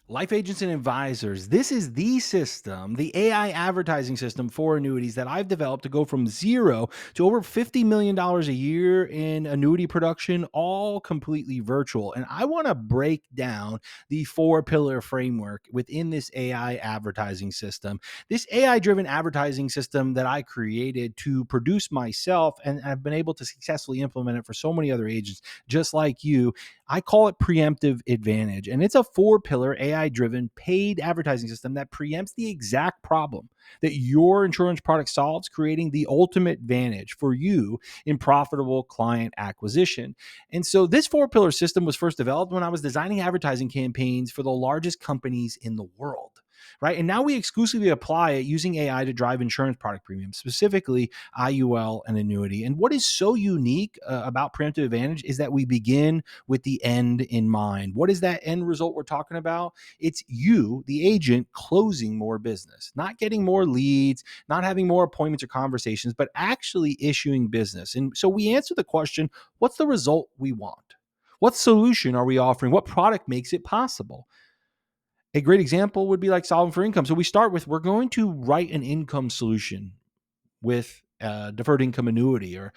Life agents and advisors, this is the system, the AI advertising system for annuities that I've developed to go from zero to over $50 million a year in annuity production, all completely virtual. And I want to break down the four pillar framework within this AI advertising system, this AI driven advertising system that I created to produce myself. And I've been able to successfully implement it for so many other agents just like you. I call it Preemptive Advantage, and it's a four pillar AI driven paid advertising system that preempts the exact problem that your insurance product solves, creating the ultimate advantage for you in profitable client acquisition. And so, this four pillar system was first developed when I was designing advertising campaigns for the largest companies in the world. Right. And now we exclusively apply it using AI to drive insurance product premiums, specifically IUL and annuity. And what is so unique about Preemptive Advantage is that we begin with the end in mind. What is that end result we're talking about? It's you, the agent, closing more business, not getting more leads, not having more appointments or conversations, but actually issuing business. And so we answer the question, what's the result we want? What solution are we offering? What product makes it possible? A great example would be like solving for income. So we start with, we're going to write an income solution with deferred income annuity, or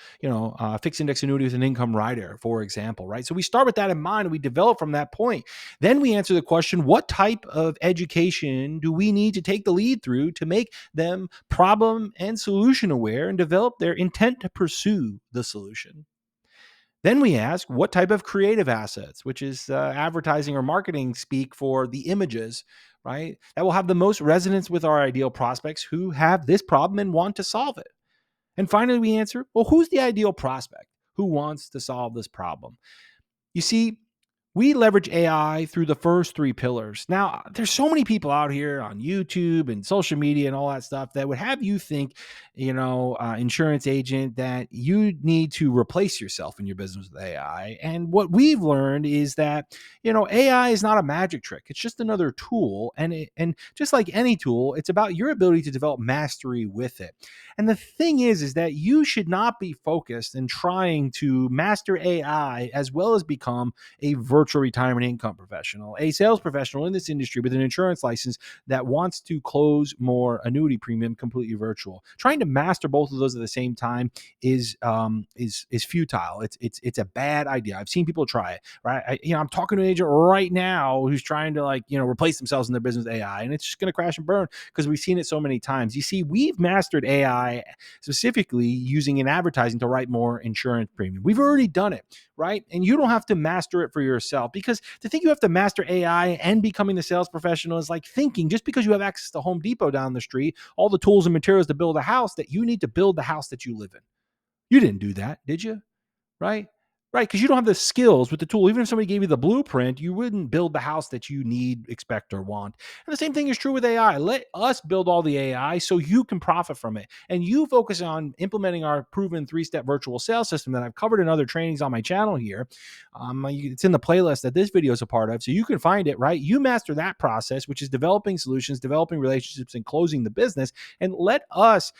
fixed index annuity with an income rider, for example, right? So we start with that in mind and we develop from that point. Then we answer the question, what type of education do we need to take the lead through to make them problem and solution aware and develop their intent to pursue the solution? Then we ask, what type of creative assets, which is advertising or marketing speak for the images, right? That will have the most resonance with our ideal prospects who have this problem and want to solve it. And finally, we answer, well, who's the ideal prospect who wants to solve this problem? You see, we leverage AI through the first three pillars. Now, there's so many people out here on YouTube and social media and all that stuff that would have you think, insurance agent, that you need to replace yourself in your business with AI. And what we've learned is that, AI is not a magic trick. It's just another tool. And just like any tool, it's about your ability to develop mastery with it. And the thing is that you should not be focused in trying to master AI as well as become a virtual retirement income professional, a sales professional in this industry with an insurance license that wants to close more annuity premium completely virtual. Trying to master both of those at the same time is futile. It's a bad idea. I've seen people try it. Right. I'm talking to an agent right now who's trying to replace themselves in their business with AI, and it's just going to crash and burn because we've seen it so many times. You see, we've mastered AI specifically using in advertising to write more insurance premium. We've already done it, right? And you don't have to master it for yourself, because to think you have to master AI and becoming the sales professional is like thinking just because you have access to Home Depot down the street, all the tools and materials to build a house, that you need to build the house that you live in. You didn't do that, did you? Right? Right, because you don't have the skills with the tool. Even if somebody gave you the blueprint, you wouldn't build the house that you need, expect, or want. And the same thing is true with AI. Let us build all the AI so you can profit from it. And you focus on implementing our proven three-step virtual sales system that I've covered in other trainings on my channel here. It's in the playlist that this video is a part of, so you can find it, right? You master that process, which is developing solutions, developing relationships, and closing the business. And let us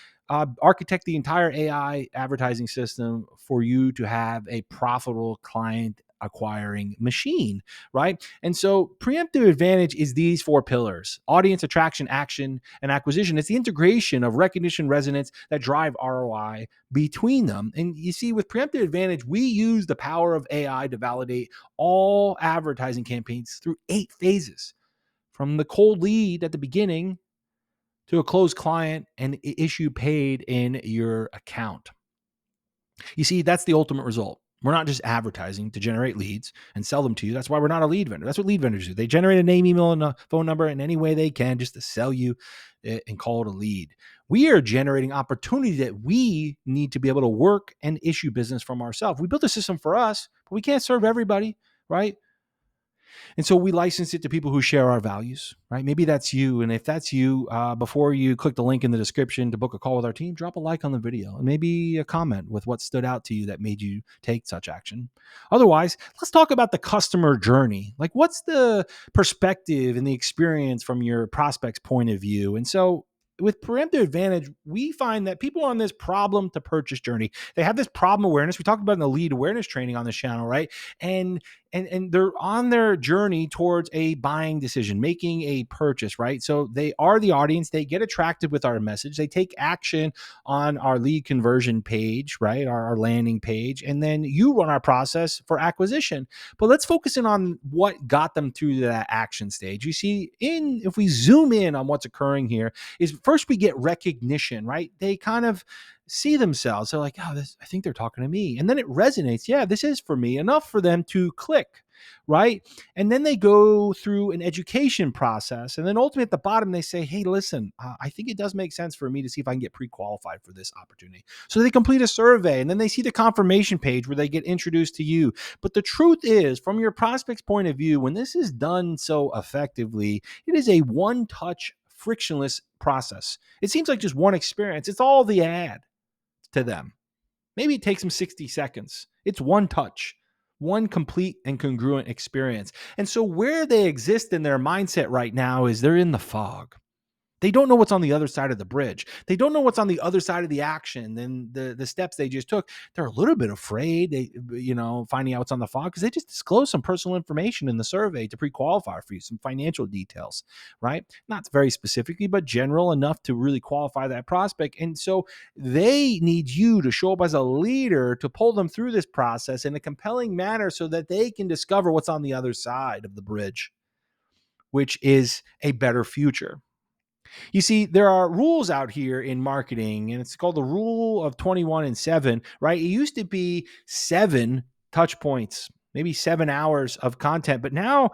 architect the entire AI advertising system for you to have a profitable client acquiring machine, right? And so Preemptive Advantage is these four pillars: audience, attraction, action, and acquisition. It's the integration of recognition, resonance that drive ROI between them. And you see, with Preemptive Advantage, we use the power of AI to validate all advertising campaigns through 8 phases, from the cold lead at the beginning to a closed client and issue paid in your account. You see, that's the ultimate result. We're not just advertising to generate leads and sell them to you. That's why we're not a lead vendor. That's what lead vendors do. They generate a name, email, and a phone number in any way they can just to sell you and call it a lead. We are generating opportunity that we need to be able to work and issue business from ourselves. We built a system for us, but we can't serve everybody, right? And so we license it to people who share our values, right? Maybe that's you. And if that's you, before you click the link in the description to book a call with our team, drop a like on the video and maybe a comment with what stood out to you that made you take such action. Otherwise, let's talk about the customer journey. Like, what's the perspective and the experience from your prospect's point of view? And so with Preemptive Advantage, we find that people on this problem to purchase journey, they have this problem awareness. We talked about in the lead awareness training on this channel, right? And and they're on their journey towards a buying decision, making a purchase, right? So they are the audience. They get attracted with our message. They take action on our lead conversion page, right? Our landing page. And then you run our process for acquisition. But let's focus in on what got them through that action stage. You see, if we zoom in on what's occurring here, is first we get recognition, right? They kind of see themselves. They're like, oh, I think they're talking to me. And then it resonates. Yeah, this is for me, enough for them to click, right? And then they go through an education process. And then ultimately at the bottom, they say, hey, listen, I think it does make sense for me to see if I can get pre-qualified for this opportunity. So they complete a survey, and then they see the confirmation page where they get introduced to you. But the truth is, from your prospect's point of view, when this is done so effectively, it is a one-touch, frictionless process. It seems like just one experience. It's all the ad to them. Maybe it takes them 60 seconds. It's one touch, one complete and congruent experience. And so where they exist in their mindset right now is they're in the fog. They don't know what's on the other side of the bridge. They don't know what's on the other side of the action and the steps they just took. They're a little bit afraid, finding out what's on the fog, because they just disclosed some personal information in the survey to pre-qualify for you, some financial details, right? Not very specifically, but general enough to really qualify that prospect. And so they need you to show up as a leader to pull them through this process in a compelling manner so that they can discover what's on the other side of the bridge, which is a better future. You see, there are rules out here in marketing, and it's called the rule of 21 and 7, right? It used to be 7 touch points, maybe 7 hours of content, but now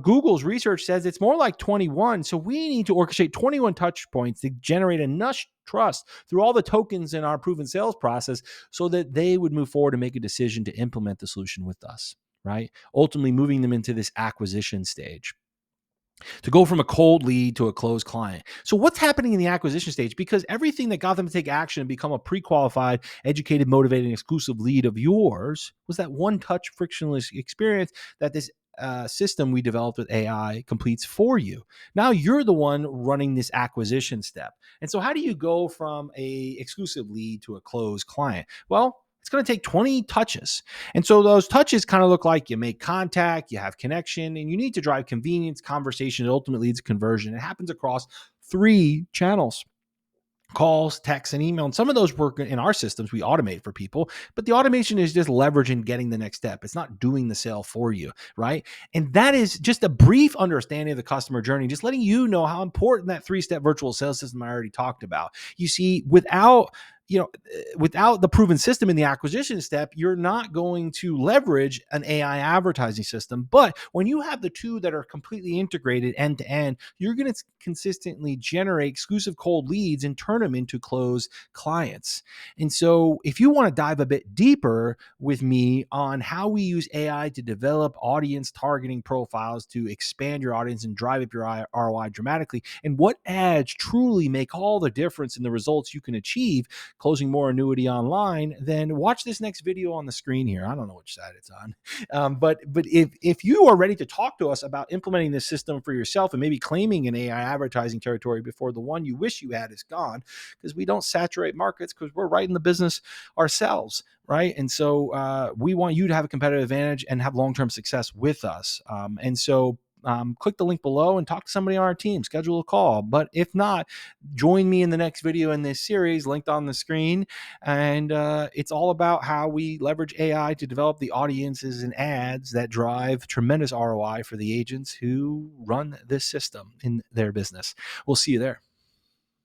Google's research says it's more like 21. So we need to orchestrate 21 touch points to generate enough trust through all the tokens in our proven sales process so that they would move forward and make a decision to implement the solution with us, right? Ultimately moving them into this acquisition stage, to go from a cold lead to a closed client. So what's happening in the acquisition stage? Because everything that got them to take action and become a pre-qualified, educated, motivated, and exclusive lead of yours was that one-touch frictionless experience that this system we developed with AI completes for you. Now you're the one running this acquisition step. And so how do you go from a exclusive lead to a closed client? Well, it's going to take 20 touches. And so those touches kind of look like you make contact, you have connection, and you need to drive convenience, conversation, that ultimately leads to conversion. It happens across 3 channels: calls, texts, and email. And some of those work in our systems. We automate for people, but the automation is just leveraging getting the next step. It's not doing the sale for you, right? And that is just a brief understanding of the customer journey, just letting you know how important that 3-step virtual sales system I already talked about. You see, without the proven system in the acquisition step, you're not going to leverage an AI advertising system. But when you have the two that are completely integrated end to end, you're going to consistently generate exclusive cold leads and turn them into closed clients. And so if you want to dive a bit deeper with me on how we use AI to develop audience targeting profiles to expand your audience and drive up your ROI dramatically, and what ads truly make all the difference in the results you can achieve closing more annuity online, then watch this next video on the screen here. I don't know which side it's on. But if you are ready to talk to us about implementing this system for yourself and maybe claiming an AI advertising territory before the one you wish you had is gone, because we don't saturate markets, because we're right in the business ourselves, right? And so we want you to have a competitive advantage and have long-term success with us. Click the link below and talk to somebody on our team, schedule a call. But if not, join me in the next video in this series linked on the screen. And it's all about how we leverage AI to develop the audiences and ads that drive tremendous ROI for the agents who run this system in their business. We'll see you there.